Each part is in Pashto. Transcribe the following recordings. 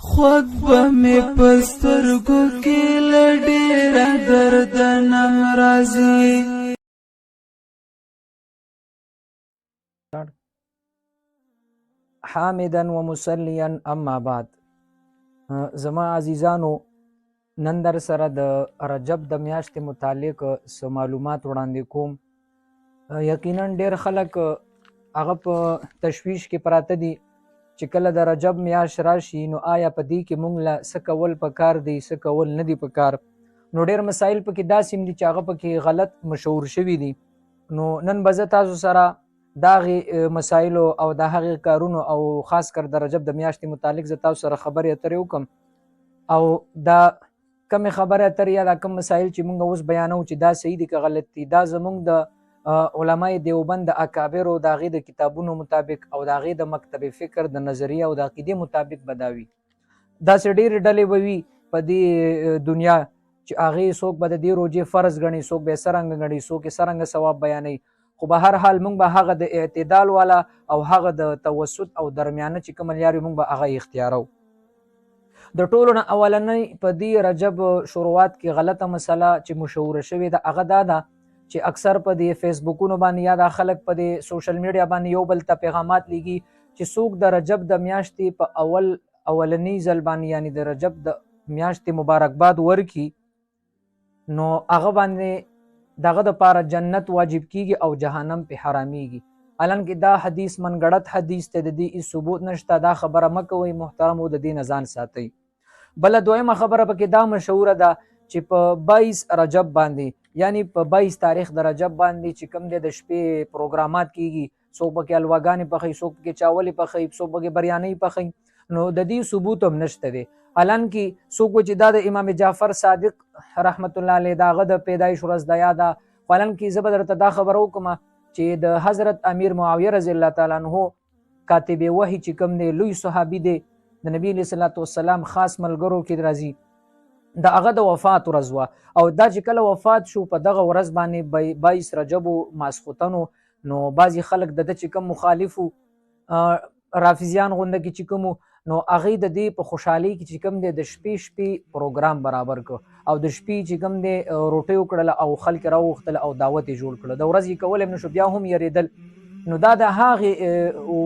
خود به می پسترګو کې لډېر درد نم راځي. حامدا ومصليا اما بعد. زما عزیزانو، نن در سره د رجب د میاشتې متعلق څه معلومات وړاندې کوم. یقینا ډېر خلک هغه په تشویش کې پراته دي چې کله د رجب میاشت راشي نو آیا په دې کې موږ له څه کول پکار دي څه کول نه دي پکار. نو ډېر مسایل پکې داسې دي چې هغه پکې غلط مشهور شوي دي. نو نن به زه تاسو سره د هغې مسایلو او د هغې کارونو او خاص کر د رجب د میاشتې متعلق زه تاسو سره خبرې اترې وکړم او دا کمې خبرې اترې یا دا کم مسایل چې موږ اوس بیانوو چې دا صحیح دي که غلط دي، دا زموږ د علماء دیوبند د اکابرو د هغې د کتابونو مطابق او د هغې د مکتب فکر د نظریه او د عقیدې مطابق به دا وي. داسې ډېرې ډلې به وي په دې دنیا چې هغې څوک به د دې روژې فرض ګڼي، څوک به یې څرنګه ګڼي، څوک یې څرنګه ثواب بیانوي. خو به هر حال موږ به هغه د اعتدال والا او هغه د توسط او درمیانه چې کومه لار وي موږ به هغه اختیارو. د ټولو نه اولنۍ په دې رجب شروعات کې غلطه مسله چې مشهوره شوې ده هغه دا ده چې اکثر په دې فیسبوکونو باندې یا دا خلک په دې سوشل میډیا باندې یو بل ته پیغامات لیږي چې څوک د رجب د میاشتې په اولنی ځل باندې یعنی د رجب د میاشتې مبارکباد ورکي نو هغه باندې دغه دپاره جنت واجب کیږي او جهنم په حرامیږي. حالانکه دا حدیث منګړت حدیث ته د دې هیڅ ثبوت نشته. دا خبره مه کوئ محترمو، د دې نه ځان ساتئ. بله دویمه خبره پکې دا مشهوره ده چې په 22 رجب باندې یعنی په 22 تاریخ د رجب باندې چې کوم دی د شپې پروګرامات کیږي، څوک پکې الواګانې پخوي، څوک پکې چاولې پخوي، څوک پکې بریانۍ پخوي. نو د دې ثبوت هم نشته دی. حالانکه څوک چې دا د امام جعفر صادق رحمت الله علیه د هغه د پیدایش ورځ د یاده، حالانکه زه به درته دا خبره وکړم چې د حضرت امیر معاویه رضی الله تعالی عنه کاتب وحی چې کوم دی لوی صحابي دی د نبی علیه الصلاة والسلام خاص ملګرو کې راځي، د هغه د وفات ورځ وه او دا چې کله وفات شو په دغه ورځ باندې 22 رجب ماسخوتنو نو بعضې خلک د ده چې کوم مخالفو رافضیان غونده کې چې کومو نو هغې د دې په خوشحالۍ کې چې کوم دی د شپې پروګرام برابر کړ او د شپې چې کوم دی روټۍ وکړله او خلک راوغوښتله او دعوت یې جوړ کړه. د ورځې کولی هم نه شو، بیا هم یېرېدل. نو دا د هغې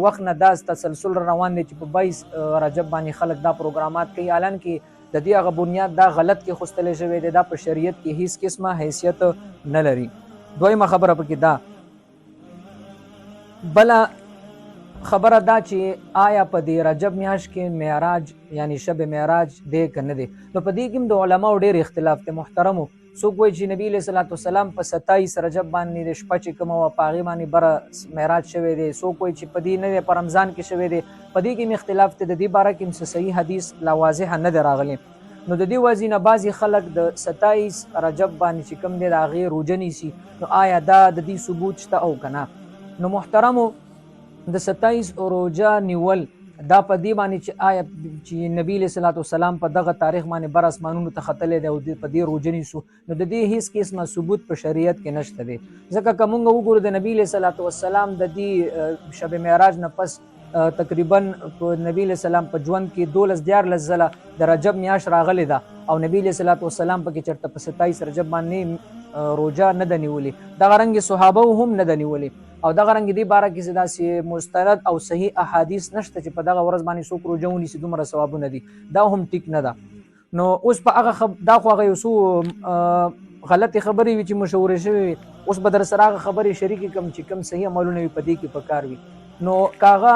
وخت نه دا تسلسل روان دی چې په 22 رجب باندې خلک دا پروګرامات کوي. حالانکه د دې هغه بنیاد دا غلط کې خوستلی شوی دی، دا په شریعت کې هیڅ قسمه حیثیت نه لري. دویمه خبره پکې دا. بله خبره دا چې آیا په دې رجب میاشت کې معراج یعنی شب معراج دی که نه دی. نو په دې کې هم د علماو ډېر اختلاف دی محترمو. څوک وایي چې نبي علیه صلات وسلام په 27 رجب باندې د شپه چې کومه وه په هغې باندې بره معراج شوی دی، څوک وایي چې په دې نه دی په رمضان کې شوی دی. په دې کې هم اختلاف دی. د دې باره کې هم څه صحیح حدیث لا واضحه نه دی راغلی. نو د دې وجې نه بعضې خلک د 27 رجب باندې چې کوم دی د هغې روژه نیسي. نو آیا دا د دې ثبوت شته او که نه؟ نو محترمو د 27 روژه نیول دا په دې باندې چې آیا چې نبی علیه صلات وسلام په دغه تاریخ باندې بر اسمانونو ته ختلی دی او په دې روژه نیسو نو د دې هیڅ قسمه ثبوت په شریعت کې نشته دی. ځکه که موږ وګورو د نبی علیه صلات وسلام د دې شب معراج نه پس تقریبا په نبی علیه السلام په ژوند کې 12-14 ځله د رجب میاشت راغلی ده او نبی علیه صلات وسلام پکې چېرته په 27 رجب باندې روژه نه ده نیولې. دغه رنګې صحابه هم نه ده نیولې او دغه رنګې دې باره کې داسې مستند او صحیح احادیث نشته چې په دغه ورځ باندې څوک روژه ونیسي دومره ثوابونه دي. دا هم ټیک نه ده. نو اوس په هغه دا خو هغه یو څو غلطې خبرې وي چې مشهورې شوې وي. اوس به در سره هغه خبرې شریکې کړم چې کوم صحیح عملونه وي په دې کې پکار وي. نو که هغه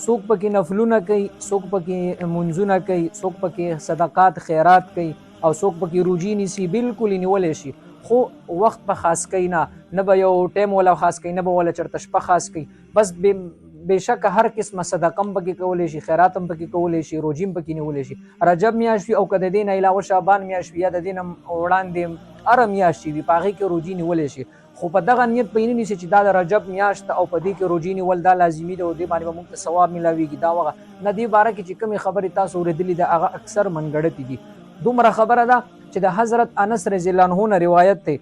څوک پکې نفلونه کوي، څوک پکې منځونه کوي، څوک پکې صدقات خیرات کوي او څوک پکې روژې نیسي، بالکل یې نیولی شي. خو وخت په خاص کوي نه به یو ټایم ولا خاص کوي، نه به ولا چېرته شپه خاص کوي. بس بېشکه هر قسمه صدقه هم پکې کولی شي، خیرات هم پکې کولی شي، روژې هم پکې نیولی شي. رجب میاشت وي او که د دې نه علاوه شعبان میاشت وي یا د دې نه وړاندې هره میاشت وي په هغې کې روژې نیولی شي. خو په دغه نیت به یې نه نیسي چې دا د رجب میاشت او په دې کې روژې نیول دا لازمي ده او دې باندې به موږ ته ثواب میلاویږي. دا وغه نه. دې باره کې چې کومې خبرې تاسو اورېدلي ده هغه اکثر منګړتې دي. دومره خبره ده چې د حضرت انس رضی الله عنه نه روایت دی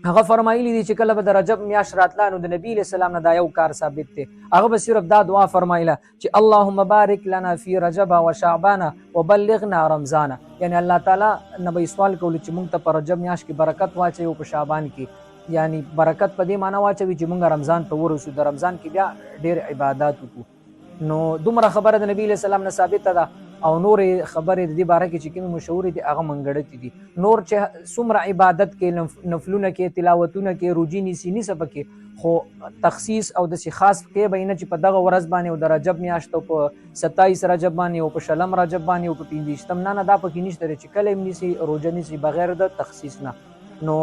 هغه فرمایلی دي چې کله به د رجب میاشت راتله نو د نبی له سلام نه دا یو کار ثابت دی. هغه به صرف دا دعا فرمایله چې اللهم بارک لنا فی رجب و شعبان وبلغنا رمضان. یعنی الله تعالی نه به سوال کول چې مونږ ته په رجب میاشت کې برکت واچي او په شعبان کې یعنی برکت په دې معنی واچوي چې مونږ رمضان ته ورسو، د رمضان کې بیا ډېر عبادت وکړو. نو دومره خبره د نبی له سلام نه ثابته ده او نور خبرې د دې باره کې چې کومې مشهورې دي هغه منګړتې دي. نور چې څومره عبادت کې نفلونه کې تلاوتونه کې روجي نیسي نیسه پکې، خو تخصیص او داسې خاص کې به نه چې په دغه ورځ باندې او د رجب میاشت او په 27 رجب باندې او په شلم رجب باندې او په 25 نه دا پکې نشته چې کله یې نیسي روجه نیسي بغیر د تخصیص نه. نو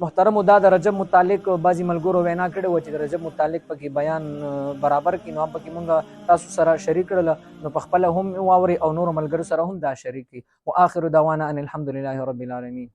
محترم دا د رجب متعلق بعضی ملګرو وینا کړې و چې د رجب متعلق پکې بیان برابر کړي، نو پکې مونږ تاسو سره شریک کړل، نو په خپل هم واوري او نور ملګرو سره هم دا شریک کړي. واخر دعوانا ان الحمد لله رب العالمین.